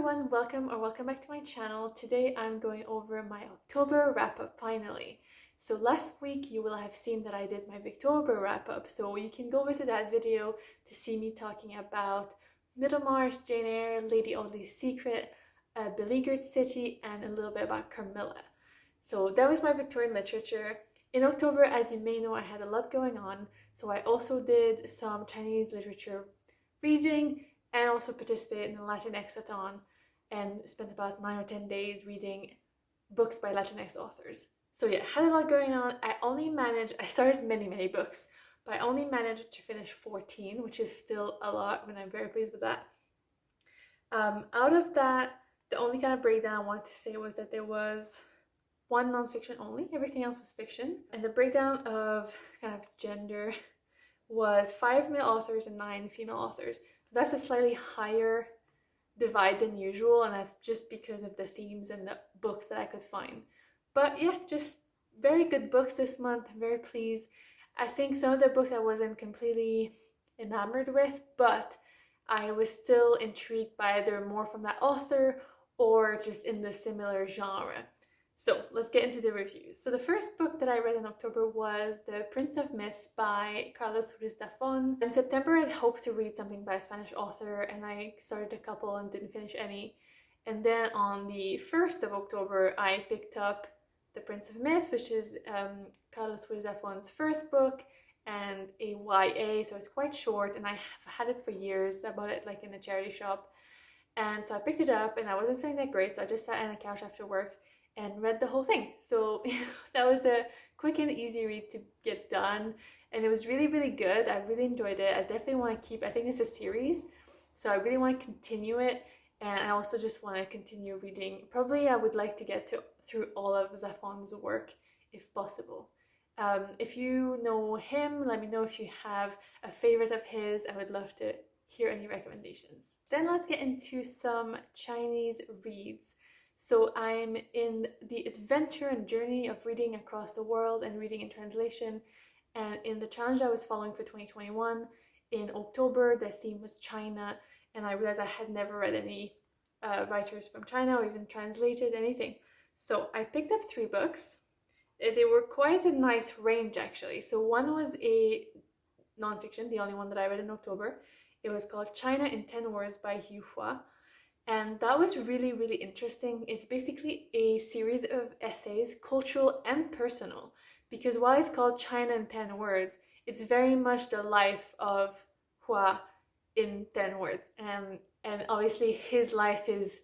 everyone, welcome back to my channel. Today I'm going over my October wrap-up finally. So last week you will have seen that I did my October wrap-up, so you can go over to that video to see me talking about Middlemarch, Jane Eyre, Lady Audley's Secret, Beleaguered City, and a little bit about Camila. So that was my Victorian literature. In October, as you may know, I had a lot going on, so I also did some Chinese literature reading and also participated in the Latinx-a-thon and spent about 9 or 10 days reading books by Latinx authors. So yeah, had a lot going on. I started many books, but I only managed to finish 14, which is still a lot, and I'm very pleased with that. Out of that, the only kind of breakdown I wanted to say was that there was one nonfiction only, everything else was fiction. And the breakdown of kind of gender was 5 male authors and 9 female authors. So that's a slightly higher divide than usual, and that's just because of the themes and the books that I could find. But yeah, just very good books this month. I'm very pleased. I think some of the books I wasn't completely enamored with, but I was still intrigued by either more from that author or just in the similar genre. So let's get into the reviews. So the first book that I read in October was The Prince of Mist by Ruiz. In September, I'd hoped to read something by a Spanish author, and I started a couple and didn't finish any. And then on the 1st of October, I picked up The Prince of Mist, which is Ruiz's first book and a YA, so it's quite short, and I have had it for years. I bought it like in a charity shop. And so I picked it up, and I wasn't feeling that great, so I just sat on the couch after work and read the whole thing. So that was a quick and easy read to get done, and it was really good. I really enjoyed it. I definitely want to I think it's a series, so I really want to continue it, and I also just want to continue reading. Probably I would like to get through all of Zafón's work if possible. If you know him, let me know if you have a favorite of his. I would love to hear any recommendations. Then let's get into some Chinese reads. So I'm in the adventure and journey of reading across the world and reading in translation. And in the challenge I was following for 2021, in October, the theme was China. And I realized I had never read any writers from China or even translated anything. So I picked up 3 books. They were quite a nice range, actually. So one was a nonfiction, the only one that I read in October. It was called China in 10 Words by Yu Hua. And that was really interesting. It's basically a series of essays, cultural and personal, because while it's called China in 10 Words, it's very much the life of Hua in 10 words. And obviously his life is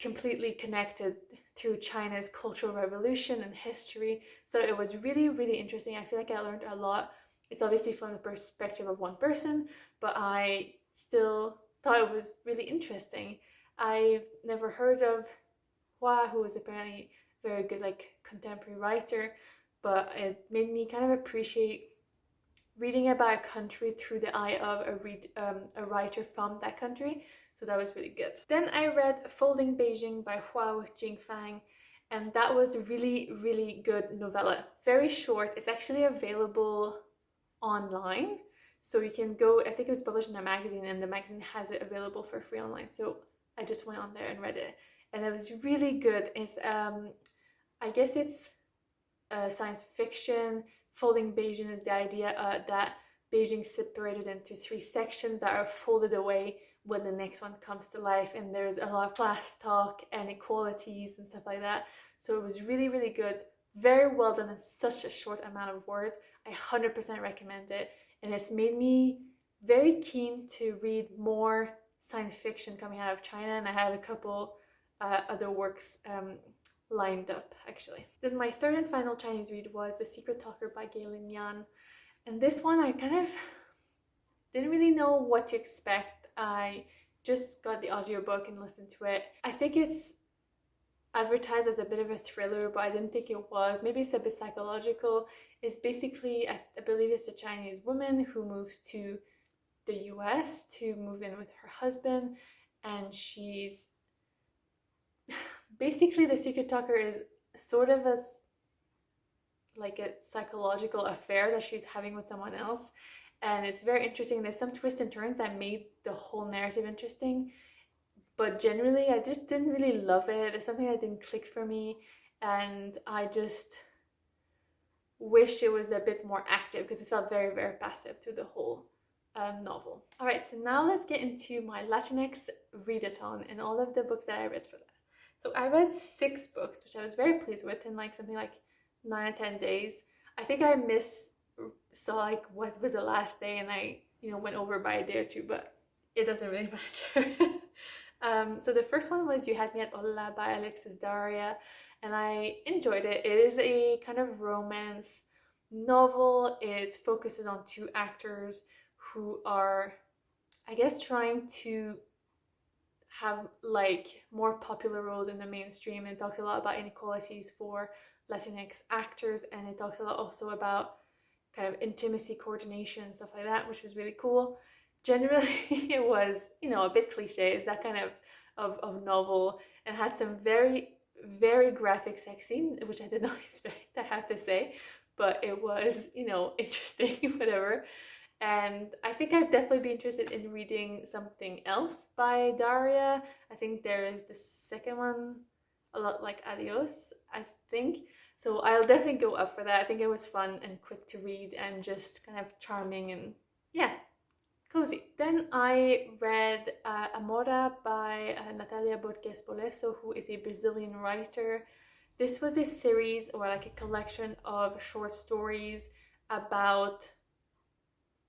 completely connected through China's cultural revolution and history. So it was really interesting. I feel like I learned a lot. It's obviously from the perspective of one person, but I still thought it was really interesting. I've never heard of Hua, who was apparently a very good contemporary writer, but it made me kind of appreciate reading about a country through the eye of a writer from that country. So that was really good. Then I read Folding Beijing by Hua with Jingfang, and that was a really good novella. Very short. It's actually available online. So you can go, I think it was published in a magazine, and the magazine has it available for free online. So I just went on there and read it, and it was really good. It's, I guess it's science fiction. Folding Beijing is the idea that Beijing separated into 3 sections that are folded away when the next one comes to life, and there's a lot of class talk and inequalities and stuff like that. So it was really good. Very well done in such a short amount of words. I 100% recommend it. And it's made me very keen to read more science fiction coming out of China, and I have a couple other works lined up, actually. Then my third and final Chinese read was The Secret Talker by Galen Yan. And this one I kind of didn't really know what to expect. I just got the audiobook and listened to it. I think it's advertised as a bit of a thriller, but I didn't think it was. Maybe it's a bit psychological. It's basically, I believe it's a Chinese woman who moves to the US to move in with her husband, and she's basically, The Secret Talker is sort of a psychological affair that she's having with someone else, and it's very interesting. There's some twists and turns that made the whole narrative interesting, but generally I just didn't really love it. There's something that didn't click for me, and I just wish it was a bit more active because it felt very, very passive through the whole novel. All right, so now let's get into my Latinx readathon and all of the books that I read for that. So I read 6 books, which I was very pleased with in like something like 9 or 10 days. I think I saw like what was the last day, and I went over by a day or two, but it doesn't really matter. So the first one was You Had Me At Hola by Alexis, Daria, and I enjoyed it. It is a kind of romance novel. It focuses on 2 actors who are, I guess, trying to have like more popular roles in the mainstream, and it talks a lot about inequalities for Latinx actors, and it talks a lot also about kind of intimacy coordination, stuff like that, which was really cool. Generally, it was, a bit cliche. It's that kind of novel, and had some very, very graphic sex scene, which I did not expect, I have to say, but it was, interesting, whatever. And I think I'd definitely be interested in reading something else by Daria. I think there is the second one, a lot like Adios, I think. So I'll definitely go up for that. I think it was fun and quick to read and just kind of charming and, yeah, cozy. Then I read Amora by Natalia Borges Polesso, who is a Brazilian writer. This was a series, or like a collection of short stories about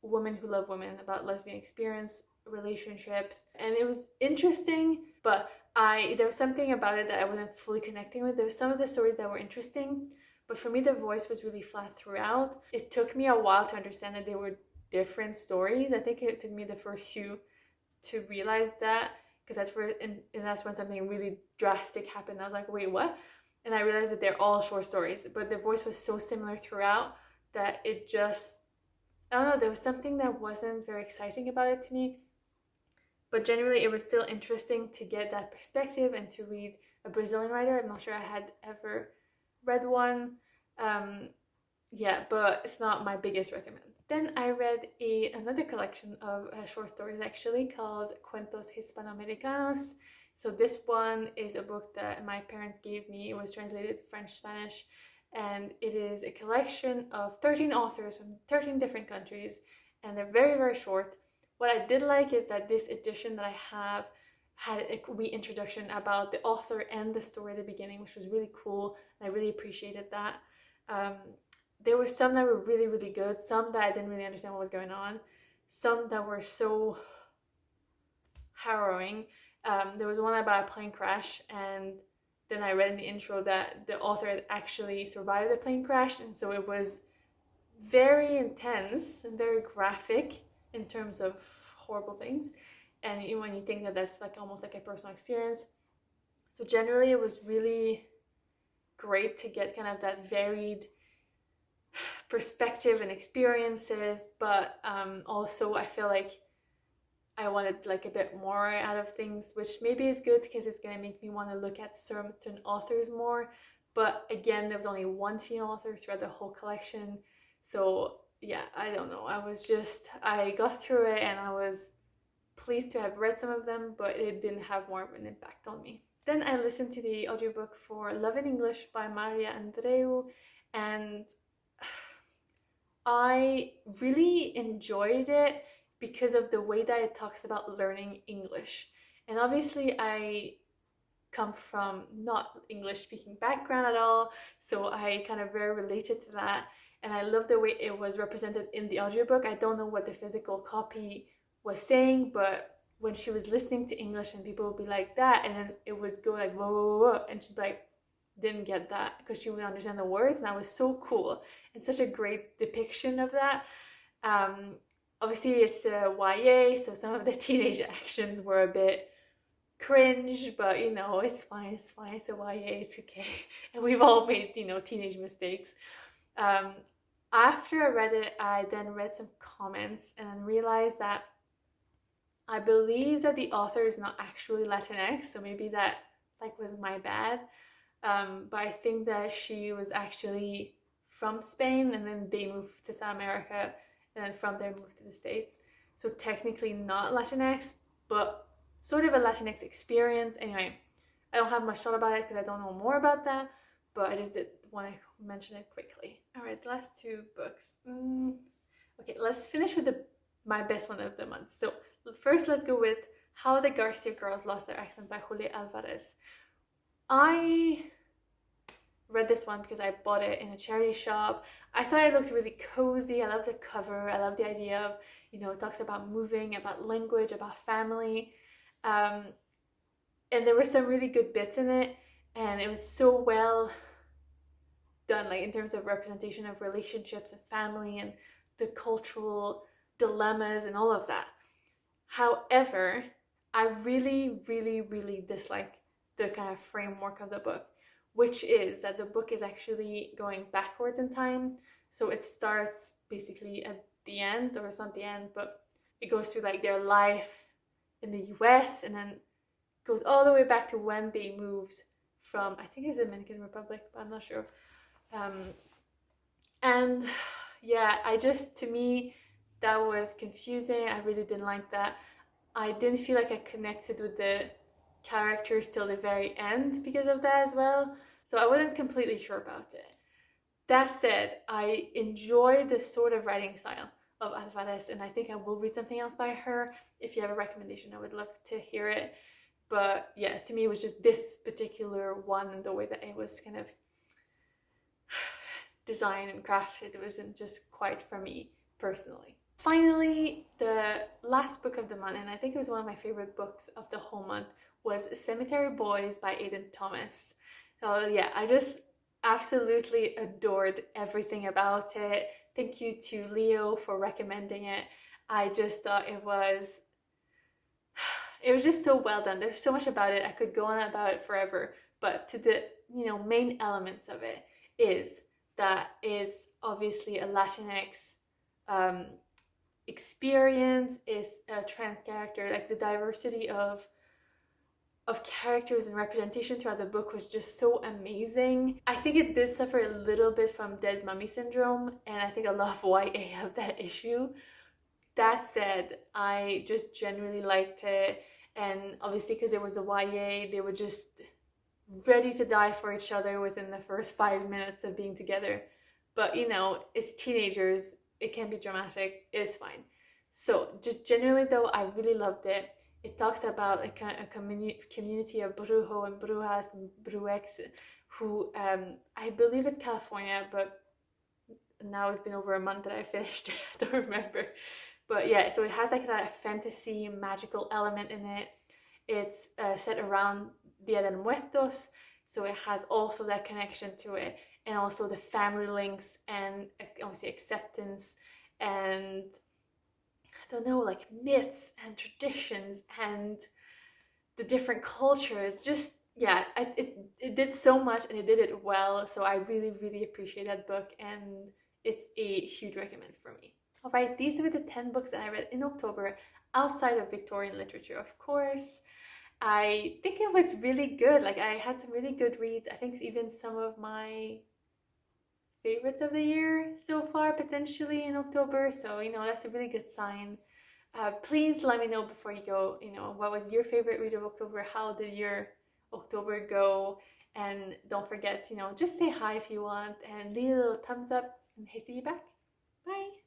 women who love women, about lesbian experience, relationships, and it was interesting, but there was something about it that I wasn't fully connecting with. There were some of the stories that were interesting, but for me the voice was really flat throughout. It took me a while to understand that they were different stories. I think it took me the first few to realize that, because at first, and that's when something really drastic happened. I was like, wait, what? And I realized that they're all short stories, but the voice was so similar throughout that it just, I don't know, there was something that wasn't very exciting about it to me. But generally, it was still interesting to get that perspective and to read a Brazilian writer. I'm not sure I had ever read one. Yeah, but it's not my biggest recommend. Then I read another collection of short stories, actually, called Cuentos Hispanomicanos. So this one is a book that my parents gave me. It was translated to French, Spanish, and it is a collection of 13 authors from 13 different countries, and they're very, very short. What I did like is that this edition that I have had a wee introduction about the author and the story at the beginning, which was really cool, and I really appreciated that. There were some that were really, really good, some that I didn't really understand what was going on, some that were so harrowing. There was one about a plane crash, and then I read in the intro that the author had actually survived the plane crash, and so it was very intense and very graphic in terms of horrible things, and when you think that that's like almost like a personal experience. So generally it was really great to get kind of that varied perspective and experiences, but also I feel like I wanted like a bit more out of things, which maybe is good because it's going to make me want to look at certain authors more. But again, there was only one female author throughout the whole collection, so yeah, I don't know. I got through it and I was pleased to have read some of them, but it didn't have more of an impact on me. Then I listened to the audiobook for Love in English by Maria Andreu, and I really enjoyed it because of the way that it talks about learning English. And obviously I come from not English speaking background at all, so I kind of very related to that. And I love the way it was represented in the audiobook. I don't know what the physical copy was saying, but when she was listening to English and people would be like that, and then it would go like, whoa, whoa, whoa, and she's like, didn't get that because she wouldn't understand the words, and that was so cool and such a great depiction of that. Obviously it's YA, so some of the teenage actions were a bit cringe, but it's fine, it's a YA, it's okay. And we've all made teenage mistakes. After I read it, I then read some comments and realized that I believe that the author is not actually Latinx, so maybe that was my bad. But I think that she was actually from Spain, and then they moved to South America, and then from there moved to the States. So technically not Latinx, but sort of a Latinx experience. Anyway, I don't have much thought about it because I don't know more about that, but I just did want to mention it quickly. All right, the last two books. Okay, let's finish with my best one of the month. So first, let's go with How the Garcia Girls Lost Their Accent by Julia Alvarez. I read this one because I bought it in a charity shop. I thought it looked really cozy. I love the cover. I love the idea of, it talks about moving, about language, about family. And there were some really good bits in it, and it was so well done, like in terms of representation of relationships and family and the cultural dilemmas and all of that. However, I really, really, really dislike the kind of framework of the book, which is that the book is actually going backwards in time. So it starts basically at the end, or it's not the end, but it goes through like their life in the US, and then goes all the way back to when they moved from, I think it's the Dominican Republic, but I'm not sure. And yeah, to me, that was confusing. I really didn't like that. I didn't feel like I connected with the characters till the very end because of that as well. So I wasn't completely sure about it. That said, I enjoy the sort of writing style of Alvarez, and I think I will read something else by her. If you have a recommendation, I would love to hear it. But yeah, to me, it was just this particular one, and the way that it was kind of designed and crafted, it wasn't just quite for me personally. Finally, the last book of the month, and I think it was one of my favorite books of the whole month, was Cemetery Boys by Aiden Thomas. So yeah, I just absolutely adored everything about it. Thank you to Leo for recommending it. I just thought it was just so well done. There's so much about it. I could go on about it forever, but to the main elements of it is that it's obviously a Latinx experience. It's a trans character. Like the diversity of characters and representation throughout the book was just so amazing. I think it did suffer a little bit from dead mummy syndrome, and I think a lot of YA have that issue. That said, I just genuinely liked it, and obviously because it was a YA, they were just ready to die for each other within the first 5 minutes of being together. But it's teenagers, it can be dramatic, it's fine. So just generally though, I really loved it. It talks about a community of brujo and brujas and bruex who, I believe it's California, but now it's been over a month that I finished it, I don't remember. But yeah, so it has like that fantasy magical element in it. It's set around Dia de Muertos, so it has also that connection to it, and also the family links and obviously acceptance and I don't know, like myths and traditions and the different cultures. Just yeah, it did so much and it did it well. So I really, really appreciate that book, and it's a huge recommend for me. All right, these were the 10 books that I read in October outside of Victorian literature, of course. I think it was really good. Like I had some really good reads. I think even some of my favorites of the year so far potentially in October. So, that's a really good sign. Please let me know before you go, what was your favorite read of October? How did your October go? And don't forget, just say hi if you want and leave a little thumbs up, and hey, see you back. Bye.